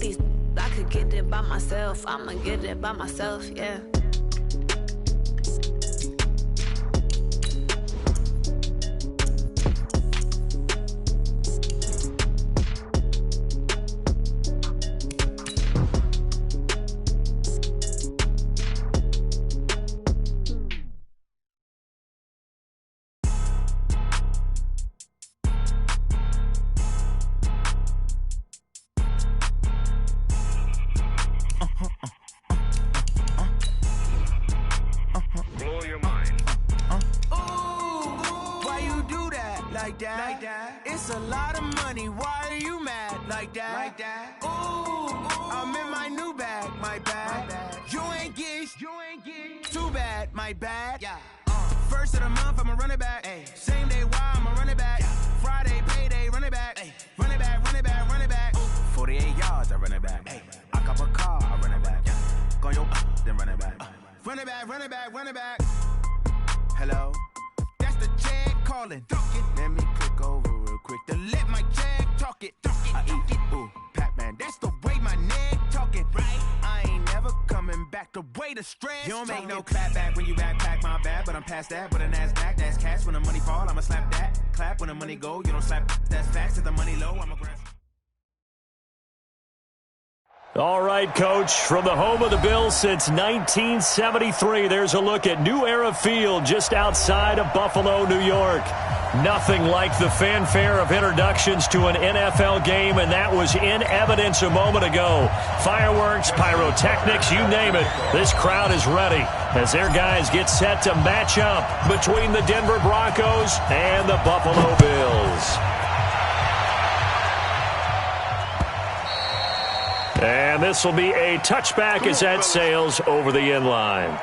these, I could get it by myself. I'ma get it by myself, yeah. It's a lot of money, why are you mad like that? Ooh, I'm in my new bag, my bad. You ain't get too bad, my bad. Yeah. First of the month, I'ma run it back. Ay. Same day, why I'ma run it back. Friday, payday, run it back. Ay. Run it back, run it back, run it back. 48 yards, I run it back. Ay. I cop a car, I run it back. Go your then run it back. Run it back, run it back, run it back. Hello? That's the check calling. Let me click over real quick to let my check talk it. I eat it, ooh, Pac-Man. That's the way my neck talking. Right? I ain't never coming back the way the stress. You don't make no clap back when you backpack, my bad. But I'm past that with a NASDAQ. That's cash when the money fall. I'ma slap that. Clap when the money go. You don't slap. That's facts. If the money low, I'ma grab. All right, Coach, from the home of the Bills since 1973, there's a look at New Era Field just outside of Buffalo, New York. Nothing like the fanfare of introductions to an NFL game, and that was in evidence a moment ago. Fireworks, pyrotechnics, you name it. This crowd is ready as their guys get set to match up between the Denver Broncos and the Buffalo Bills. And this will be a touchback as that sails over the end line.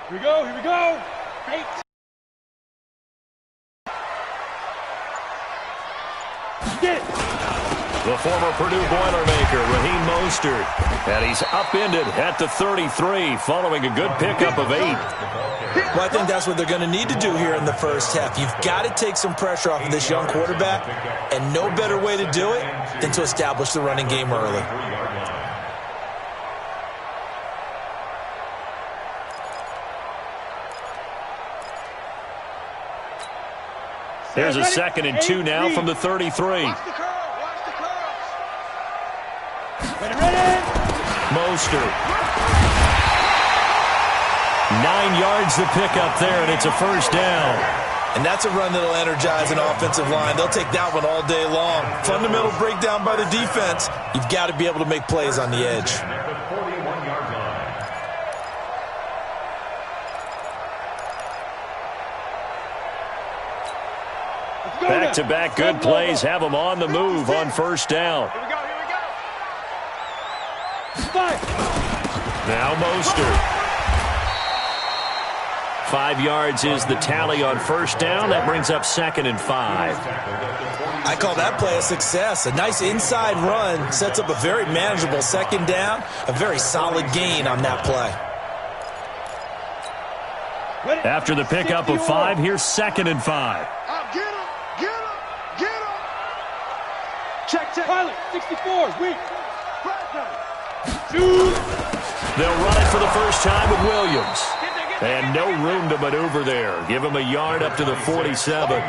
Here we go. Eight. Get it. The former Purdue Boilermaker, Raheem Mostert. And he's upended at the 33 following a good pickup of 8. Well, I think that's what they're going to need to do here in the first half. You've got to take some pressure off of this young quarterback, and no better way to do it than to establish the running game early. There's a 2nd and 2 now from the 33. Watch the curls. Ready. Mostert. 9 yards to pick up there, and it's a first down. And that's a run that'll energize an offensive line. They'll take that one all day long. Fundamental breakdown by the defense. You've got to be able to make plays on the edge. Back-to-back good plays have them on the move on first down. Here we go. Now Mostert. 5 yards is the tally on first down. That brings up 2nd and 5. I call that play a success. A nice inside run sets up a very manageable 2nd down. A very solid gain on that play. After the pickup of 5, here's 2nd and 5. Get him. Check. Pilot, 64, weak. They'll run it for the first time with Williams. And no room to maneuver there. Give him a yard up to the 47.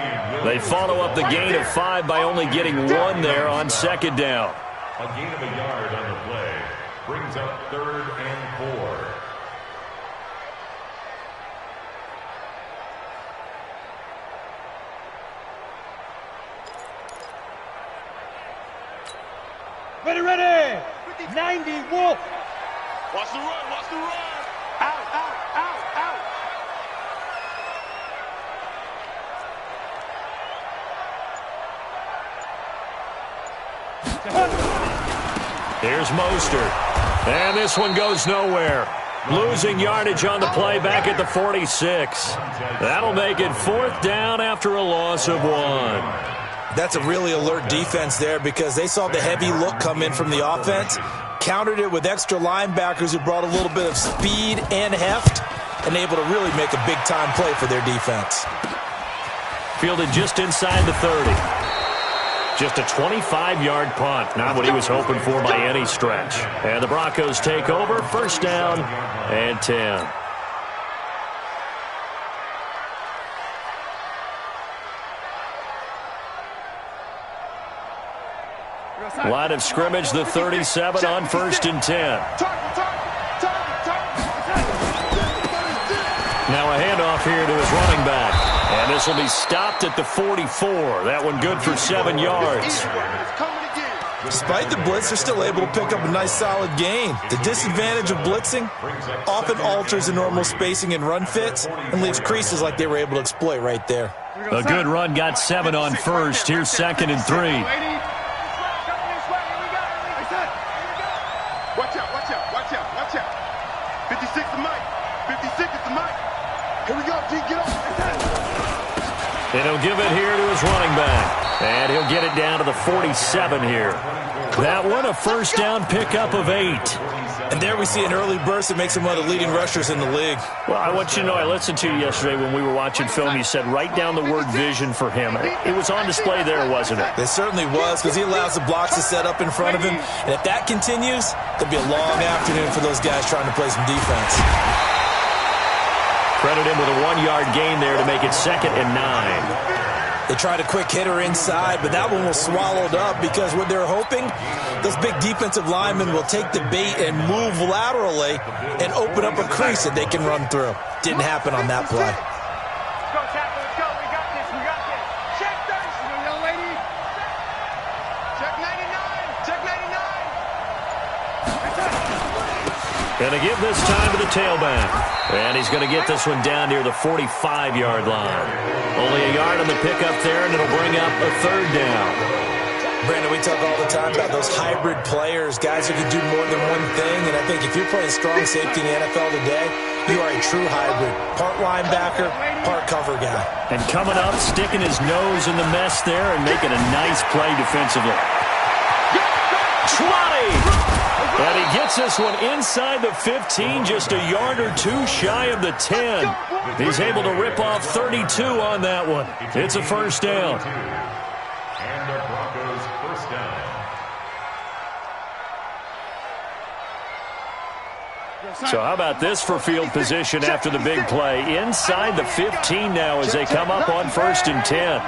They follow up the gain of 5 by only getting 1 there on 2nd down. A gain of a yard on the play brings up 3rd and 4. Ready. 90, Wolf. Watch the run. Out. Here's Mostert. And this one goes nowhere. Losing yardage on the play back at the 46. That'll make it 4th down after a loss of 1. That's a really alert defense there because they saw the heavy look come in from the offense, countered it with extra linebackers who brought a little bit of speed and heft, and able to really make a big-time play for their defense. Fielded just inside the 30. Just a 25-yard punt. Not what he was hoping for by any stretch. And the Broncos take over. 1st down and 10. Line of scrimmage, the 37 on 1st and 10. Now a handoff here to his running back. And this will be stopped at the 44. That one good for 7 yards. Despite the blitz, they're still able to pick up a nice solid gain. The disadvantage of blitzing often alters the normal spacing and run fits and leaves creases like they were able to exploit right there. A good run got 7 on 1st. Here's 2nd and 3. Watch out, watch out, watch out, watch out. 56 is Mike. 56 is Mike. Here we go, G, get off. And he'll give it here to his running back. And he'll get it down to the 47 here. That one, a 1st down pickup of 8. And there we see an early burst that makes him one of the leading rushers in the league. Well, I want you to know, I listened to you yesterday when we were watching film. You said write down the word vision for him. It was on display there, wasn't it? It certainly was, because he allows the blocks to set up in front of him. And if that continues, there'll be a long afternoon for those guys trying to play some defense. Credit him with a 1-yard gain there to make it 2nd and 9. They tried a quick hitter inside, but that one was swallowed up because what they're hoping, those big defensive linemen will take the bait and move laterally and open up a crease that they can run through. Didn't happen on that play. Let's go, Chapel, let's go. We got this, we got this. Check 30, young lady. Check 99, check 99. Gonna give this time to the tailback. And he's going to get this one down near the 45-yard line. Only a yard on the pickup there, and it'll bring up a 3rd down. Brandon, we talk all the time about those hybrid players, guys who can do more than one thing. And I think if you're playing strong safety in the NFL today, you are a true hybrid. Part linebacker, part cover guy. And coming up, sticking his nose in the mess there and making a nice play defensively. 20! And he gets this one inside the 15, just a yard or 2 shy of the 10. He's able to rip off 32 on that one. It's a 1st down. And the Broncos' 1st down. So how about this for field position after the big play? Inside the 15 now as they come up on 1st and 10.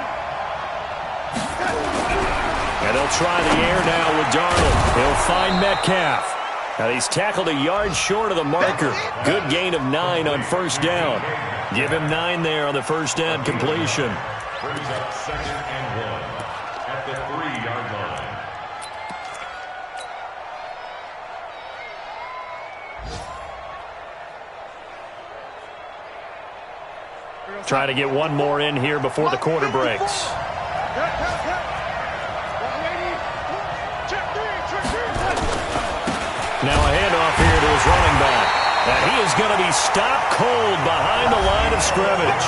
And they'll try the air now with Darnold. He'll find Metcalf. And he's tackled a yard short of the marker. Good gain of 9 on 1st down. Give him 9 there on the 1st down completion. Brings up 2nd and 1 at the 3-yard line. Trying to get one more in here before the quarter breaks. Now a handoff here to his running back. And he is going to be stopped cold behind the line of scrimmage.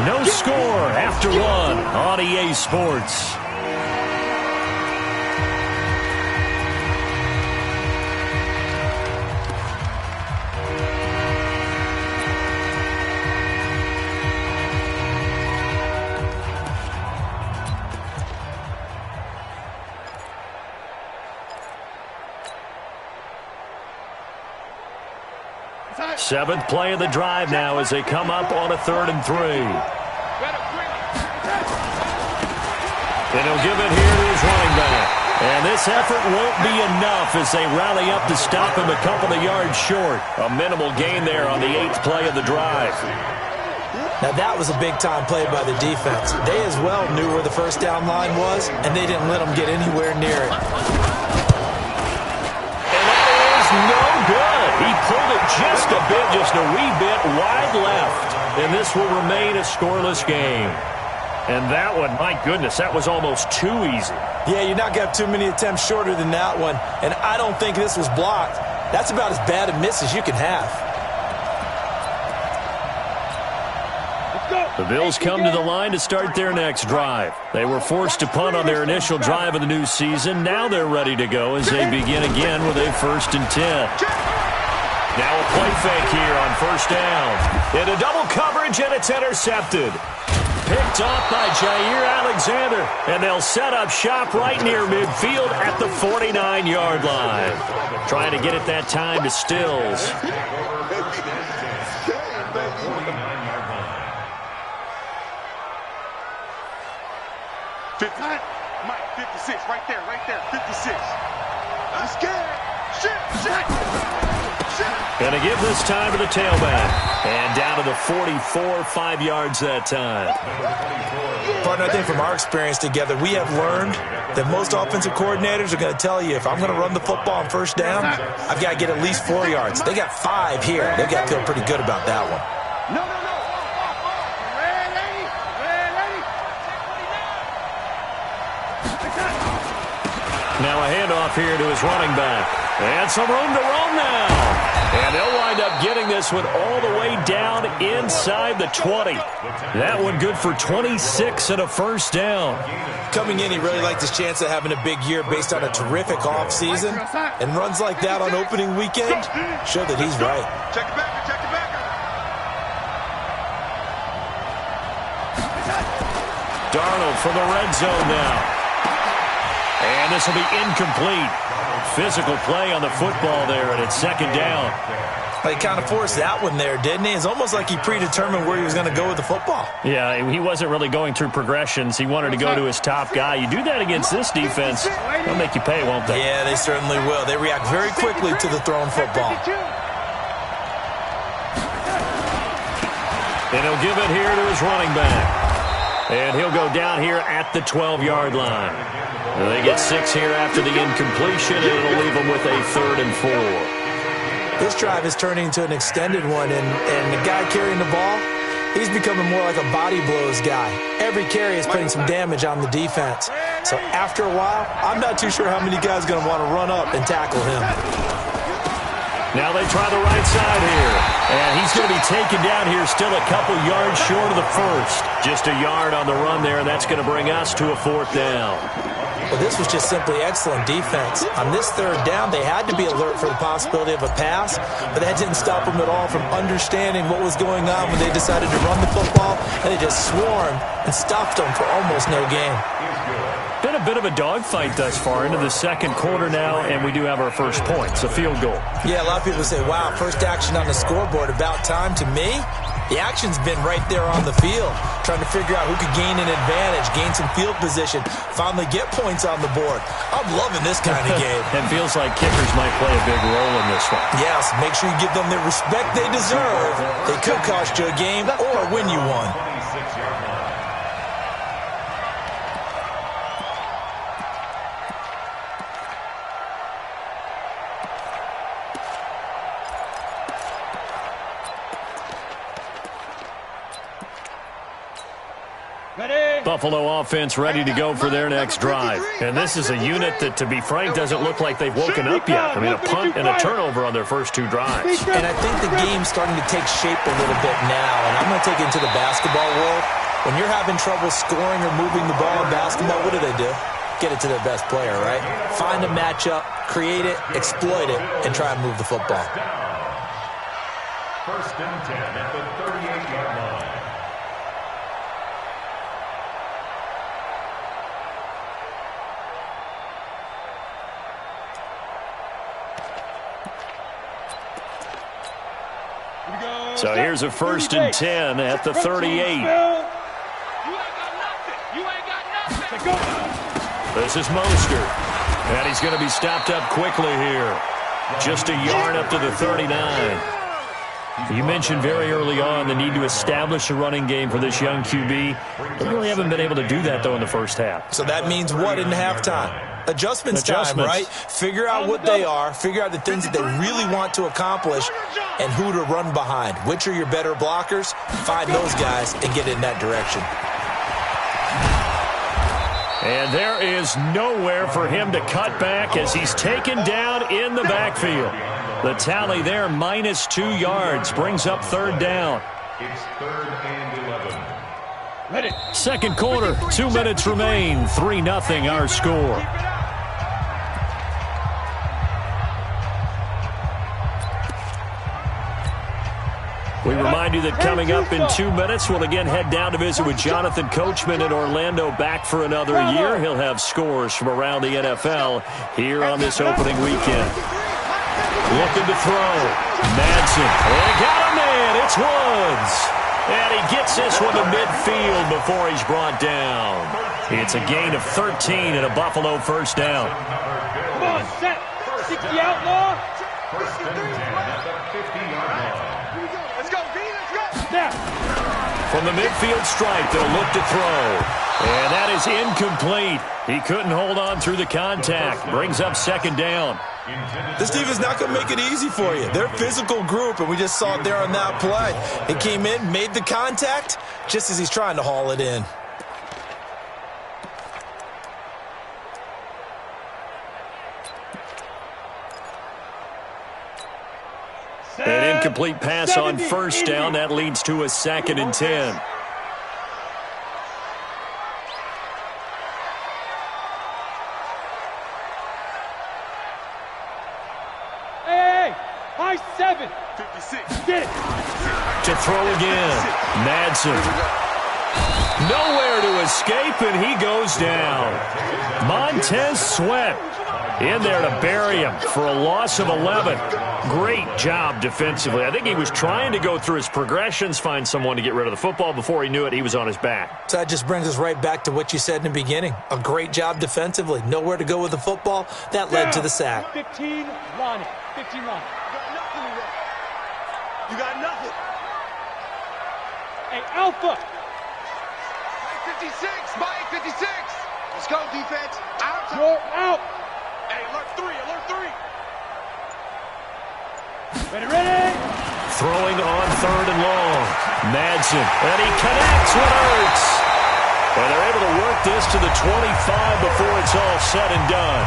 No score after 1 on EA Sports. Seventh play of the drive now as they come up on a 3rd and 3. And he'll give it here to his running back. And this effort won't be enough as they rally up to stop him a couple of yards short. A minimal gain there on the 8th play of the drive. Now that was a big-time play by the defense. They as well knew where the 1st down line was, and they didn't let them get anywhere near it. And that is no good. He pulled it just a bit, just a wee bit wide left. And this will remain a scoreless game. And that one, my goodness, that was almost too easy. Yeah, you're not going to have too many attempts shorter than that one. And I don't think this was blocked. That's about as bad a miss as you can have. The Bills come to the line to start their next drive. They were forced to punt on their initial drive of the new season. Now they're ready to go as they begin again with a 1st and 10. Now a play fake here on 1st down. Into double coverage, and it's intercepted. Picked off by Jair Alexander, and they'll set up shop right near midfield at the 49-yard line. Trying to get it that time to Stills. Mike, 56, right there, 56. I'm scared. Shit. Going to give this time to the tailback. And down to the 44, 5 yards that time. Partner, I think from our experience together, we have learned that most offensive coordinators are going to tell you, if I'm going to run the football on 1st down, I've got to get at least 4 yards. They got 5 here. They've got to feel pretty good about that one. No. Now a handoff here to his running back. And some room to roam now. And they'll wind up getting this one all the way down inside the 20. That one good for 26 and a 1st down. Coming in, he really liked his chance of having a big year based on a terrific offseason. And runs like that on opening weekend show that he's right. Check it back. Darnold from the red zone now. And this will be incomplete. Physical play on the football there, and it's 2nd down. He kind of forced that one there, didn't he? It's almost like he predetermined where he was going to go with the football. Yeah, he wasn't really going through progressions. He wanted to go to his top guy. You do that against this defense, they'll make you pay, won't they? Yeah, they certainly will. They react very quickly to the thrown football. And he'll give it here to his running back. And he'll go down here at the 12-yard line. And they get 6 here after the incompletion, and it'll leave them with a 3rd and 4. This drive is turning into an extended one, and the guy carrying the ball, he's becoming more like a body blows guy. Every carry is putting some damage on the defense. So after a while, I'm not too sure how many guys are going to want to run up and tackle him. Now they try the right side here. And he's going to be taken down here still a couple yards short of the 1st. Just a yard on the run there, and that's going to bring us to a 4th down. Well, this was just simply excellent defense. On this 3rd down, they had to be alert for the possibility of a pass, but that didn't stop them at all from understanding what was going on when they decided to run the football, and they just swarmed and stopped them for almost no gain. Been a bit of a dogfight thus far into the 2nd quarter now, and we do have our first points, a field goal. Yeah, a lot of people say, wow, first action on the scoreboard, about time. To me, the action's been right there on the field, trying to figure out who could gain an advantage, gain some field position, finally get points on the board. I'm loving this kind of game. It feels like kickers might play a big role in this one. Yes, make sure you give them the respect they deserve. They could cost you a game or win you one. Buffalo offense ready to go for their next drive. And this is a unit that, to be frank, doesn't look like they've woken up yet. I mean, a punt and a turnover on their first 2 drives. And I think the game's starting to take shape a little bit now. And I'm going to take it into the basketball world. When you're having trouble scoring or moving the ball in basketball, what do? Get it to their best player, right? Find a matchup, create it, exploit it, and try and move the football. 1st and 10 at the 38-yard line. So here's a 1st and 10 at the 38. This is Mostert. And he's going to be stopped up quickly here. Just a yard up to the 39. You mentioned very early on the need to establish a running game for this young QB. They really haven't been able to do that, though, in the first half. So that means what in halftime? Adjustments time, right? Figure out what they are, figure out the things that they really want to accomplish, and who to run behind. Which are your better blockers? Find those guys and get in that direction. And there is nowhere for him to cut back as he's taken down in the backfield. The tally there, -2 yards, brings up third down. It's 3rd and 11. Ready. Second quarter, 2 minutes remain, 3-0 our score. We remind you that coming up in 2 minutes, we'll again head down to visit with Jonathan Coachman in Orlando, back for another year. He'll have scores from around the NFL here on this opening weekend. Looking to throw. Madsen. And got a man. It's Woods. And he gets this one to midfield before he's brought down. It's a gain of 13 and a Buffalo first down. Come on, set. 60 outlaw. First and 10 at the 50-yard line. Let's go, B. Let's go. Snap. From the midfield stripe, they'll look to throw. And that is incomplete. He couldn't hold on through the contact. Brings up second down. This defense is not going to make it easy for you. They're a physical group, and we just saw it there on that play. He came in, made the contact, just as he's trying to haul it in. An incomplete pass on first down. That leads to a 2nd and 10. Hey, high 7. 56. Get it. To throw again. Madsen. Nowhere to escape, and he goes down. Montez Sweat in there to bury him for a loss of 11. Great job defensively. I think he was trying to go through his progressions, find someone to get rid of the football. Before he knew it, he was on his back. So that just brings us right back to what you said in the beginning. A great job defensively. Nowhere to go with the football. That led to the sack. 15 line. 15 line. You got nothing. Hey, Alpha. 56. Mike 56. Let's go, defense. Out. You're out. Hey, alert 3. Alert 3. Ready, ready! Throwing on 3rd and long. Madsen. And he connects with Ertz. And they're able to work this to the 25 before it's all said and done.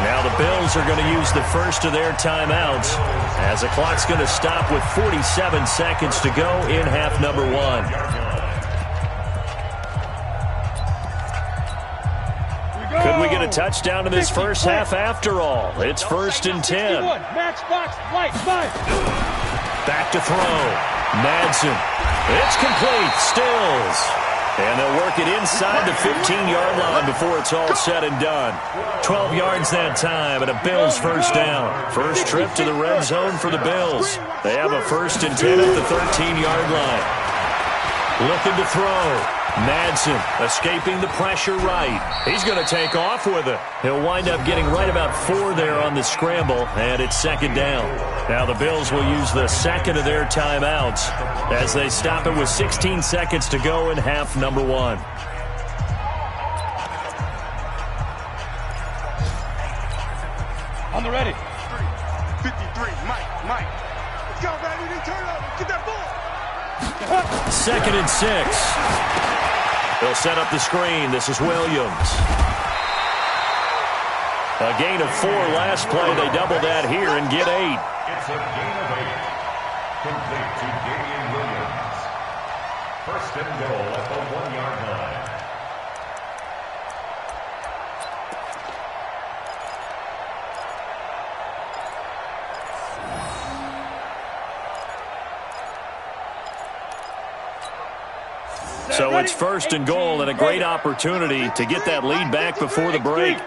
Now the Bills are going to use the first of their timeouts as the clock's going to stop with 47 seconds to go in half number 1. Could we get a touchdown in this first half after all? It's 1st and 10. Matchbox, light, 5. Back to throw. Madsen. It's complete. Stills. And they'll work it inside the 15-yard line before it's all said and done. 12 yards that time and a Bills first down. First trip to the red zone for the Bills. They have a 1st and 10 at the 13-yard line. Looking to throw. Madsen escaping the pressure right. He's going to take off with it. He'll wind up getting right about 4 there on the scramble, and it's 2nd down. Now the Bills will use the 2nd of their timeouts as they stop it with 16 seconds to go in half number 1. On the ready. 53, Mike. Let's go, baby. Turn over. Get that ball. 2nd and 6. They'll set up the screen. This is Williams. A gain of 4 last play. They double that here and get 8. It's a gain of 8. Complete to Damian Williams. 1st and goal at the 1-yard line. So it's 1st and goal and a great opportunity to get that lead back before the break.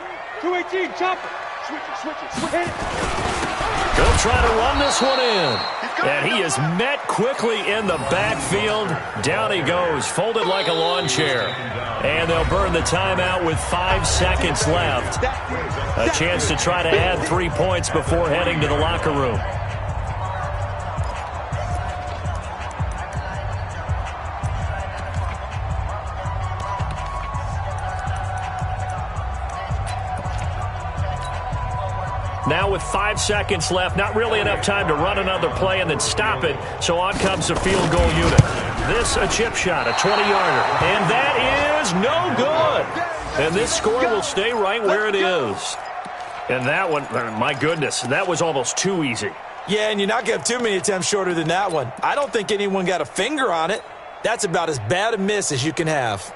218, chopper. Switch it. Hit it. They'll try to run this one in. And he is met quickly in the backfield. Down he goes, folded like a lawn chair. And they'll burn the timeout with 5 seconds left. A chance to try to add 3 points before heading to the locker room. Now with 5 seconds left, not really enough time to run another play and then stop it, so on comes the field goal unit. This a chip shot, a 20-yarder, and that is no good. And this score will stay right where it is. And that one, my goodness, that was almost too easy. Yeah, and you're not going to have too many attempts shorter than that one. I don't think anyone got a finger on it. That's about as bad a miss as you can have.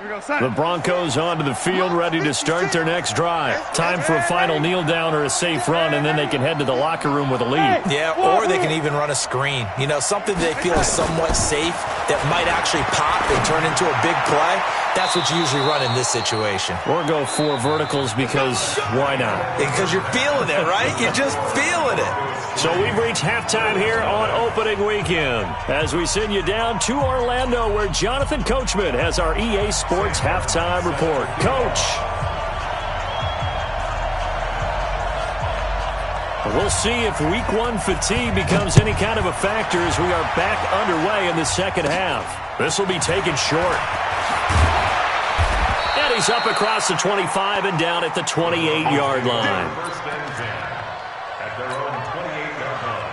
The Broncos onto the field, ready to start their next drive. Time for a final kneel down or a safe run, and then they can head to the locker room with a lead. Yeah, or they can even run a screen. You know, something they feel is somewhat safe that might actually pop and turn into a big play. That's what you usually run in this situation. Or go 4 verticals because why not? Because you're feeling it, right? You're just feeling it. So we've reached halftime here on opening weekend as we send you down to Orlando where Jonathan Coachman has our EA Sports halftime report. Coach. We'll see if week 1 fatigue becomes any kind of a factor as we are back underway in the second half. This will be taken short. And he's up across the 25 and down at the 28-yard line. First and 10 at their own 28-yard line.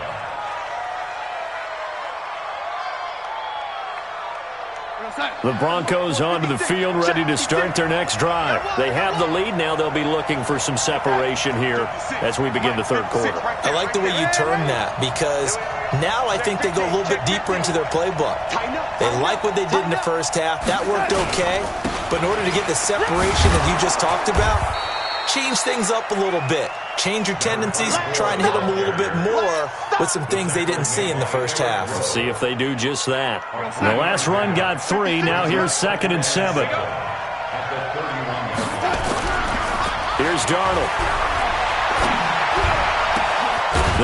The Broncos onto the field, ready to start their next drive. They have the lead. Now they'll be looking for some separation here as we begin the third quarter. I like the way you turn that because now I think they go a little bit deeper into their playbook. They like what they did in the first half. That worked okay. But in order to get the separation that you just talked about, change things up a little bit. Change your tendencies, try and hit them a little bit more with some things they didn't see in the first half. See if they do just that. The last run got 3. Now here's 2nd and 7. Here's Darnold.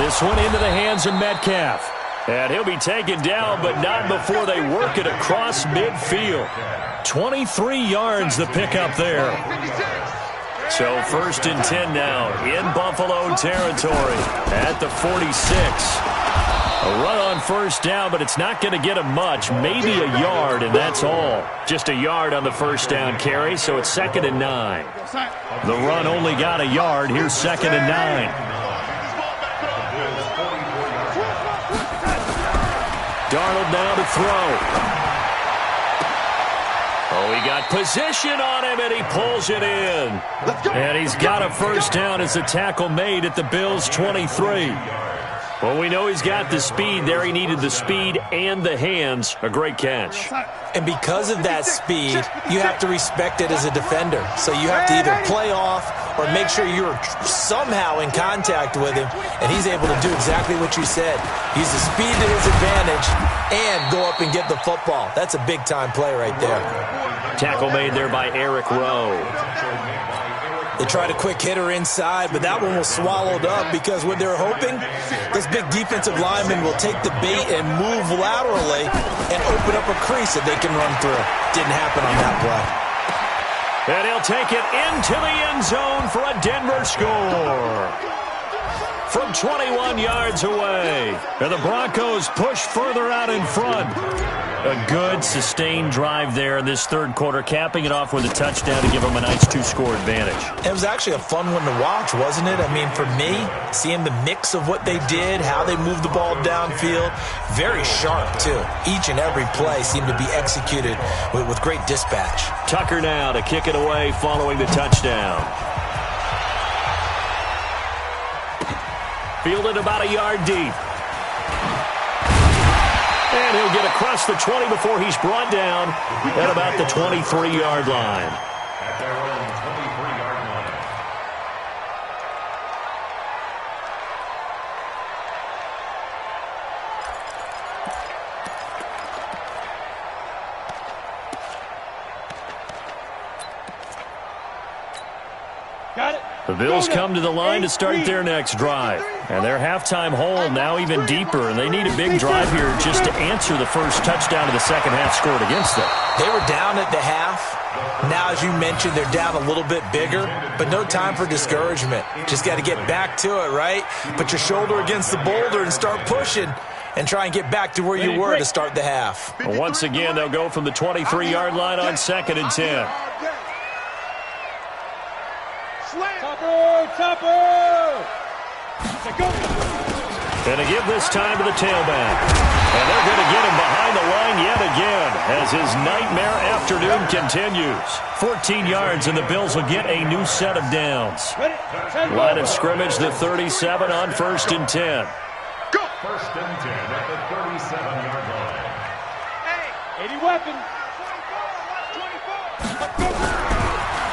This one into the hands of Metcalf. And he'll be taken down, but not before they work it across midfield. 23 yards the pickup there. So 1st and 10 now in Buffalo territory at the 46. A run on first down, but it's not going to get him much. Maybe a yard, and that's all. Just a yard on the first down carry, so it's 2nd and 9. The run only got a yard. Here's 2nd and 9. Darnold now to throw. Oh, he got position on him, and he pulls it in. And he's got a first down as a tackle made at the Bills' 23. Well, we know he's got the speed there. He needed the speed and the hands. A great catch. And because of that speed, you have to respect it as a defender. So you have to either play off or make sure you're somehow in contact with him, and he's able to do exactly what you said. Use the speed to his advantage and go up and get the football. That's a big-time play right there. Tackle made there by Eric Rowe. They tried a quick hitter inside, but that one was swallowed up because what they're hoping, this big defensive lineman will take the bait and move laterally and open up a crease that they can run through. Didn't happen on that play. And he'll take it into the end zone for a Denver score. From 21 yards away. And the Broncos push further out in front. A good, sustained drive there in this third quarter, capping it off with a touchdown to give them a nice 2-score advantage. It was actually a fun one to watch, wasn't it? I mean, for me, seeing the mix of what they did, how they moved the ball downfield, very sharp, too. Each and every play seemed to be executed with great dispatch. Tucker now to kick it away following the touchdown. Fielded about a yard deep. And he'll get across the 20 before he's brought down at about the 23-yard line. At their own 23-yard line. Got it. The Bills come to the line to start their next drive. And their halftime hole now even deeper, and they need a big drive here just to answer the first touchdown of the second half scored against them. They were down at the half. Now, as you mentioned, they're down a little bit bigger, but no time for discouragement. Just got to get back to it, right? Put your shoulder against the boulder and start pushing and try and get back to where you were to start the half. Well, once again, they'll go from the 23-yard line on 2nd and 10. Topper! And to give this time to the tailback. And they're going to get him behind behind the line yet again as his nightmare afternoon continues. 14 yards, and the Bills will get a new set of downs. Line of scrimmage, the 37 on 1st and 10. Go! 1st and 10 at the 37-yard line. Hey, 80 weapons.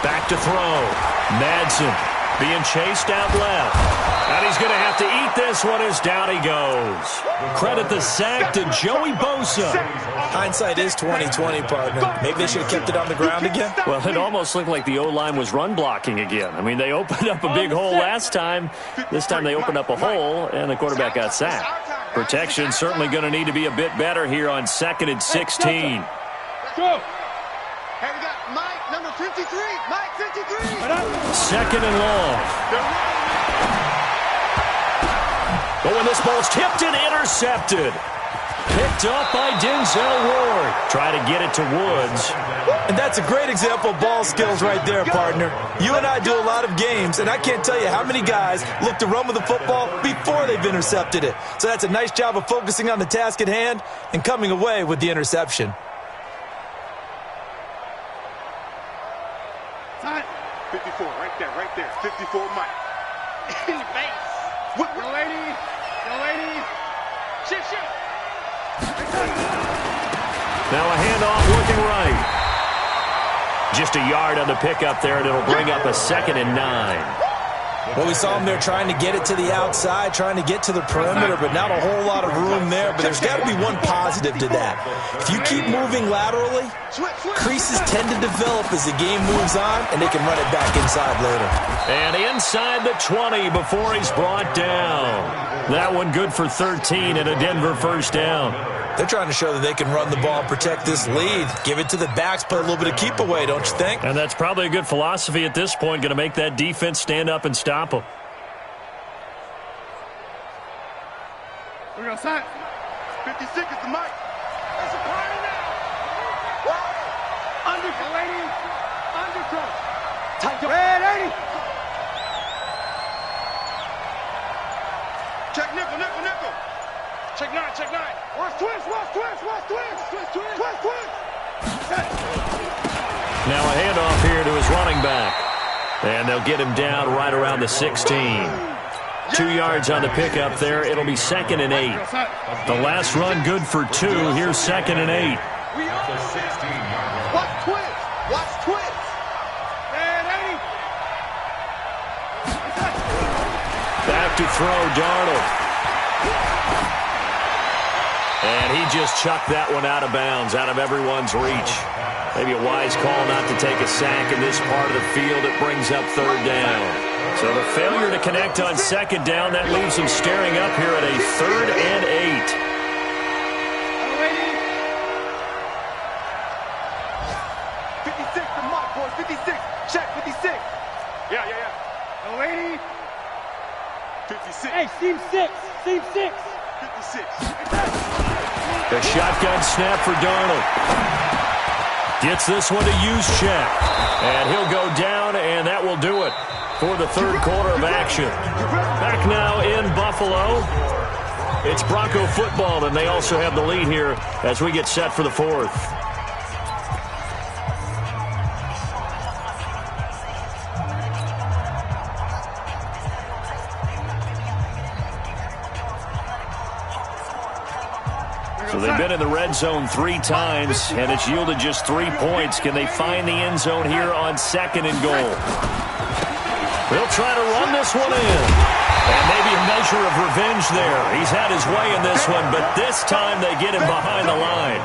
Back to throw. Madsen being chased out left. And he's going to have to eat this one as down he goes. Credit the sack to Joey Bosa. Hindsight is 20/20, partner. Maybe they should have kept it on the ground again. Well, it almost looked like the O-line was run blocking again. I mean, they opened up a big hole last time. This time they opened up a hole, and the quarterback got sacked. Protection certainly going to need to be a bit better here on 2nd and 16. Go! Hey, we got Mike, number 53. Mike, 53. 2nd and long. But when this ball's tipped and intercepted. Picked up by Denzel Ward. Try to get it to Woods. And that's a great example of ball skills right there, partner. You and I do a lot of games, and I can't tell you how many guys look to run with the football before they've intercepted it. So that's a nice job of focusing on the task at hand and coming away with the interception. Time. 54, right there. 54, Mike. In the face. Yo, lady. Shit. Now a handoff looking right. Just a yard on the pickup there, and it'll bring up a 2nd and 9. Well, we saw him there trying to get it to the outside, trying to get to the perimeter, but not a whole lot of room there. But there's got to be one positive to that. If you keep moving laterally, creases tend to develop as the game moves on, and they can run it back inside later. And inside the 20 before he's brought down. That one good for 13 and a Denver 1st down. They're trying to show that they can run the ball and protect this lead. Give it to the backs, play a little bit of keep away, don't you think? And that's probably a good philosophy at this point, going to make that defense stand up and stop them. We're going to sign. 56 is the mic. That's a party now. Undercut, lady. Undercut. Tight up. Red 80. Check nickel. Check 9. Watch twist. Now a handoff here to his running back. And they'll get him down right around the 16. 2 yards on the pickup there. It'll be 2nd and 8. The last run good for 2. Here's 2nd and 8. The 16-yard line. Watch twist. Red 80. Back to throw, Darnold. And he just chucked that one out of bounds, out of everyone's reach. Maybe a wise call not to take a sack in this part of the field. It brings up 3rd down. So the failure to connect on 2nd down, that leaves them staring up here at a 3rd and 8. 56, the mark, boys. 56. Check, 56. Yeah. Lady. 56. Hey, seam 6. 56. The shotgun snap for Darnold. Gets this one to Juszczyk. And he'll go down, and that will do it for the 3rd quarter of action. Back now in Buffalo. It's Bronco football, and they also have the lead here as we get set for the 4th. So they've been in the red zone 3 times, and it's yielded just 3 points. Can they find the end zone here on 2nd and goal? They'll try to run this one in. And maybe a measure of revenge there. He's had his way in this one, but this time they get him behind the line.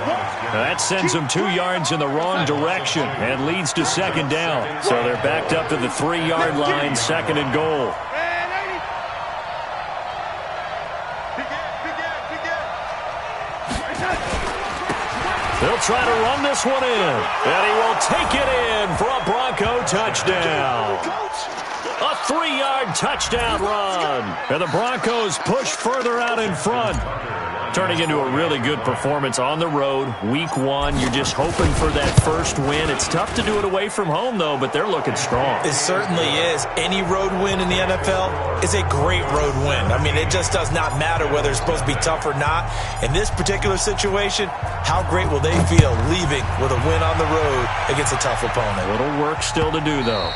Now that sends him 2 yards in the wrong direction and leads to 2nd down. So they're backed up to the 3-yard line, 2nd and goal. They'll try to run this one in, and he will take it in for a Bronco touchdown. A 3-yard touchdown run, and the Broncos push further out in front. Turning into a really good performance on the road, week one. You're just hoping for that first win. It's tough to do it away from home, though, but they're looking strong. It certainly is. Any road win in the NFL is a great road win. I mean, it just does not matter whether it's supposed to be tough or not. In this particular situation, how great will they feel leaving with a win on the road against a tough opponent? A little work still to do, though.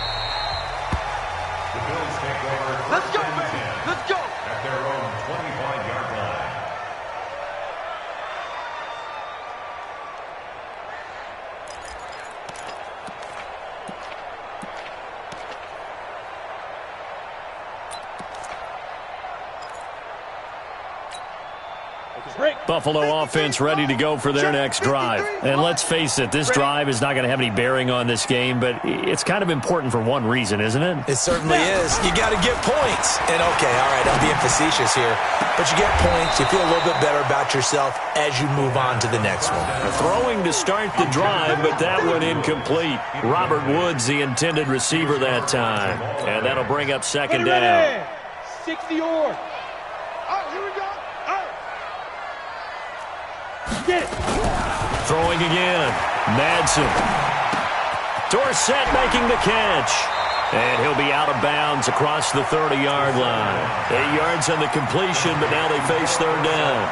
The Bills take over. Let's go, baby. Let's go. At their own 25-yard line. Buffalo offense ready to go for their next drive. And let's face it, this drive is not going to have any bearing on this game, but it's kind of important for one reason, isn't it? It certainly is. You got to get points. And, okay, all right, I'm being facetious here. But you get points. You feel a little bit better about yourself as you move on to the next one. Throwing to start the drive, but that one incomplete. Robert Woods, the intended receiver that time. And that'll bring up second down. 60 or. Oh, here we go. Get it. Throwing again. Madsen. Dorsett making the catch. And he'll be out of bounds across the 30-yard line. 8 yards on the completion, but now they face third down.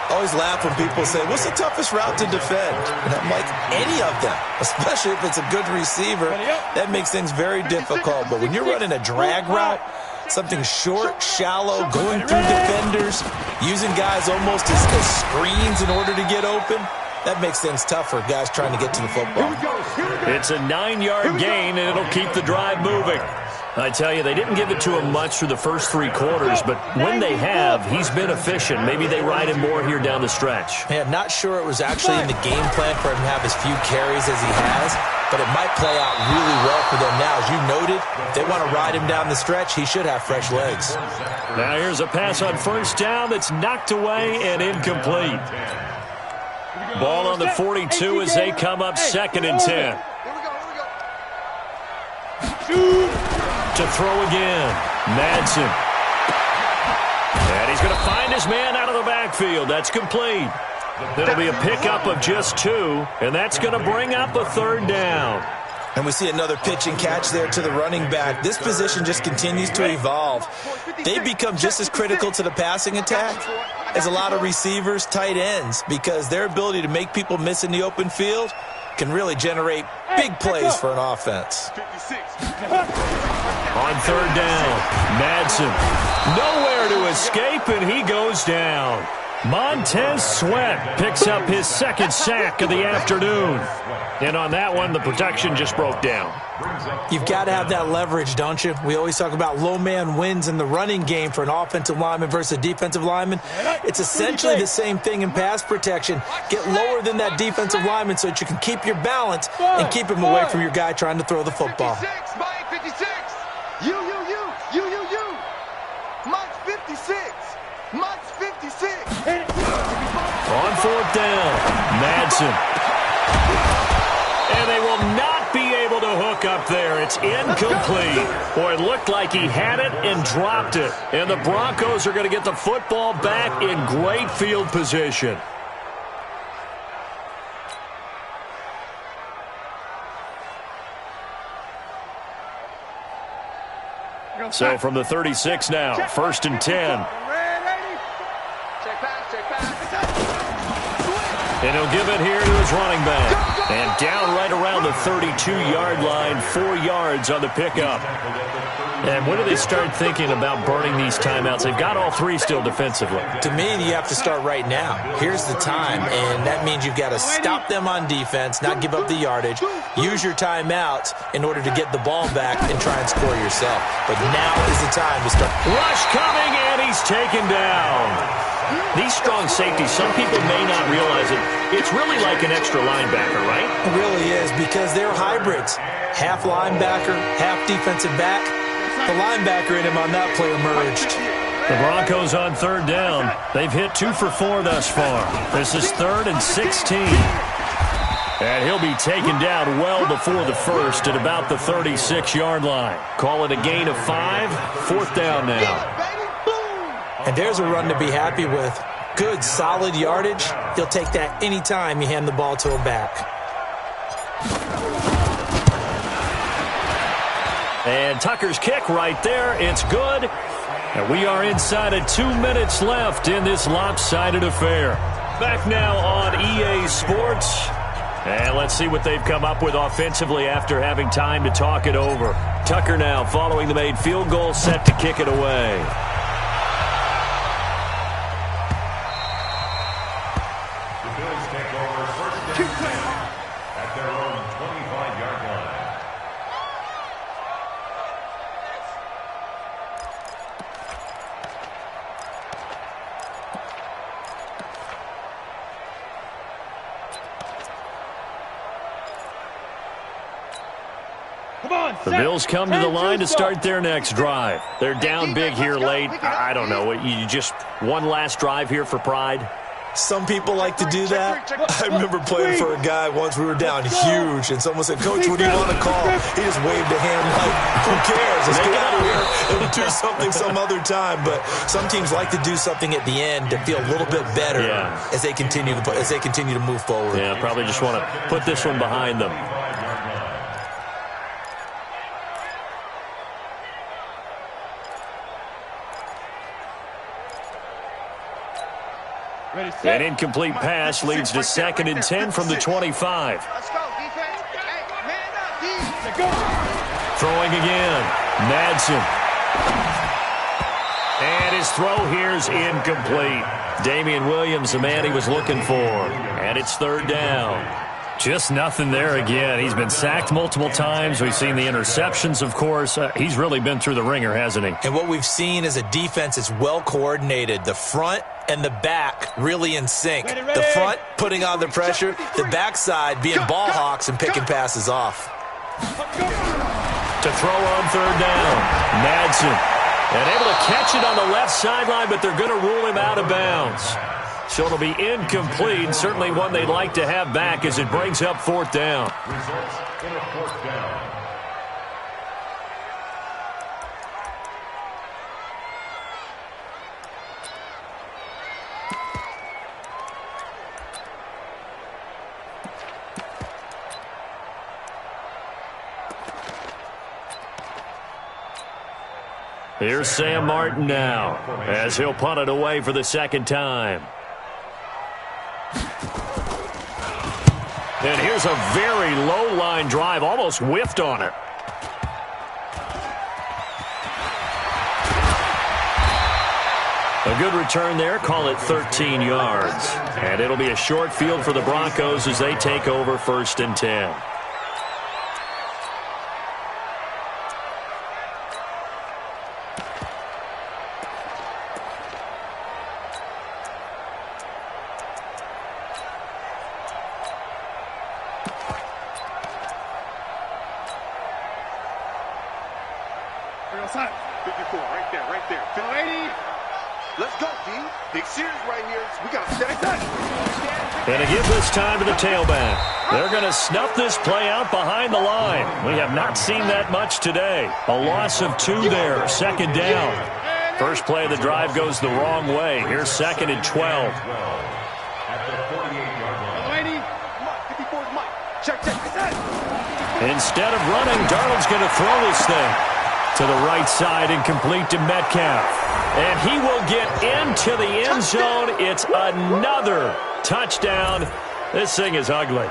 Always laugh when people say, what's the toughest route to defend? And I'm like, any of them, especially if it's a good receiver. That makes things very difficult. But when you're running a drag route, something short, shallow, going through defenders, using guys almost as screens in order to get open, that makes things tough for guys trying to get to the football. It's a 9-yard gain, and it'll keep the drive moving. I tell you, they didn't give it to him much through the first 3 quarters, but when they have, he's been efficient. Maybe they ride him more here down the stretch. Yeah, not sure it was actually in the game plan for him to have as few carries as he has, but it might play out really well for them now. As you noted, if they want to ride him down the stretch, he should have fresh legs. Now here's a pass on first down that's knocked away and incomplete. Ball on the 42 as they come up 2nd and 10. To throw again. Madsen. And he's going to find his man out of the backfield. That's complete. It'll be a pickup of just 2, and that's going to bring up a third down. And we see another pitch and catch there to the running back. This position just continues to evolve. They become just as critical to the passing attack as a lot of receivers, tight ends, because their ability to make people miss in the open field can really generate big plays for an offense. On third down, Madsen. Nowhere to escape, and he goes down. Montez Sweat picks up his 2nd sack of the afternoon. And on that one, the protection just broke down. You've got to have that leverage, don't you? We always talk about low man wins in the running game for an offensive lineman versus a defensive lineman. It's essentially the same thing in pass protection. Get lower than that defensive lineman so that you can keep your balance and keep him away from your guy trying to throw the football. 56, Mike 56. You. Mike's 56. Mike's 56. On fourth down, Madsen. And they will not be able to hook up there. It's incomplete. Boy, it looked like he had it and dropped it. And the Broncos are going to get the football back in great field position. So from the 36 now, 1st and 10. And he'll give it here to his running back. And down right around the 32-yard line, 4 yards on the pickup. And when do they start thinking about burning these timeouts? They've got all 3 still defensively. To me, you have to start right now. Here's the time, and that means you've got to stop them on defense, not give up the yardage, use your timeouts in order to get the ball back and try and score yourself. But now is the time to start. Rush coming, and he's taken down. These strong safeties, some people may not realize it. It's really like an extra linebacker, right? It really is, because they're hybrids. Half linebacker, half defensive back. The linebacker in him on that play emerged. The Broncos on third down. They've hit 2 for 4 thus far. This is 3rd and 16. And he'll be taken down well before the first at about the 36-yard line. Call it a gain of 5. 4th down now. And there's a run to be happy with. good, solid yardage. He'll take that anytime you hand the ball to him back. And Tucker's kick right there. It's good. And we are inside of 2 minutes left in this lopsided affair. Back now on EA Sports. And let's see what they've come up with offensively after having time to talk it over. Tucker now following the made field goal, set to kick it away. The Bills take over first and 10 at their own 25-yard line. The Bills come to the line to start their next drive. They're down big here late. I don't know. You just one last drive here for pride? Some people like to do that. I remember playing for a guy once. We were down huge, and someone said, "Coach, what do you want to call?" He just waved a hand like, "Who cares? Let's get out of here and do something some other time." But some teams like to do something at the end to feel a little bit better as they continue to move forward. Yeah, probably just want to put this one behind them. An incomplete pass leads to 2nd and 10 from the 25. Let's go, defense. Hey, man up, Throwing again. Madsen. And his throw here's incomplete. Damian Williams, the man he was looking for. And it's 3rd down. Just nothing there again. He's been sacked multiple times. We've seen the interceptions, of course. He's really been through the ringer, hasn't he? And what we've seen is a defense that's well coordinated. The front and the back really in sync. The front putting on the pressure, the backside being ball hawks and picking passes off. To throw on 3rd down. Madsen. And able to catch it on the left sideline, but they're going to rule him out of bounds. So it'll be incomplete. Certainly one they'd like to have back as it brings up 4th down. Results in a 4th down. Here's Sam Martin now as he'll punt it away for the 2nd time. And here's a very low-line drive, almost whiffed on it. A good return there, call it 13 yards. And it'll be a short field for the Broncos as they take over 1st and 10. Outside. 54, right there. 80. Let's go, D. Big series right here. We got to stack that. And to give this time to the tailback. They're going to snuff this play out behind the line. We have not seen that much today. A loss of 2 there, 2nd down. First play of the drive goes the wrong way. Here's 2nd and 12. At the 48-yard line. 80. Mike, 54's Mike. Check. Instead of running, Darnold's going to throw this thing to the right side and complete to Metcalf. And he will get into the end zone. It's another touchdown. This thing is ugly.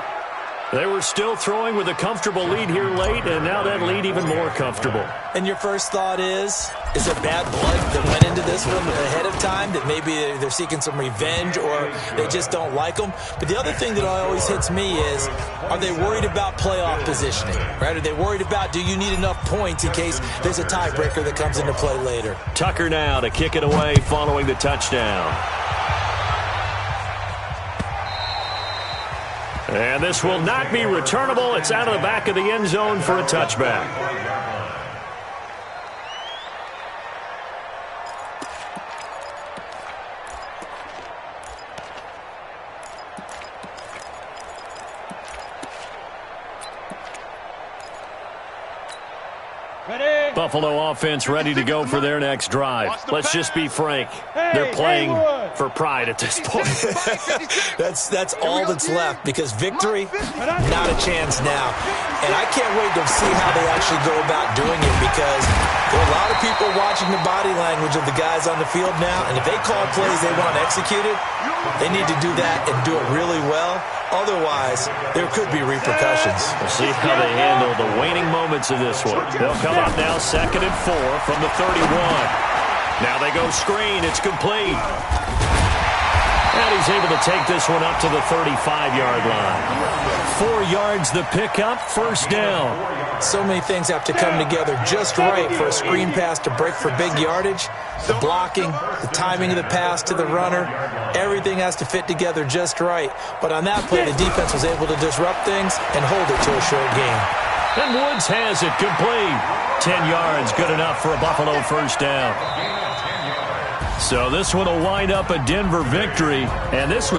They were still throwing with a comfortable lead here late, and now that lead even more comfortable. And your first thought is it bad blood that went into this one ahead of time, that maybe they're seeking some revenge or they just don't like them? But the other thing that always hits me is, are they worried about playoff positioning? Right? Are they worried about, do you need enough points in case there's a tiebreaker that comes into play later? Tucker now to kick it away following the touchdown. And this will not be returnable. It's out of the back of the end zone for a touchback. Buffalo offense ready to go for their next drive. Let's just be frank. They're playing for pride at this point. That's all that's left, because victory, not a chance now. And I can't wait to see how they actually go about doing it, because there are a lot of people watching the body language of the guys on the field now, and if they call plays they want executed, they need to do that and do it really well. Otherwise, there could be repercussions. We'll see how they handle the waning moments of this one. They'll come up now 2nd and 4 from the 31. Now they go screen. It's complete. And he's able to take this one up to the 35-yard line. 4 yards the pickup, first down. So many things have to come together just right for a screen pass to break for big yardage. The blocking, the timing of the pass to the runner, everything has to fit together just right. But on that play, the defense was able to disrupt things and hold it to a short gain. And Woods has it complete. 10 yards, good enough for a Buffalo first down. So this one will wind up a Denver victory, and this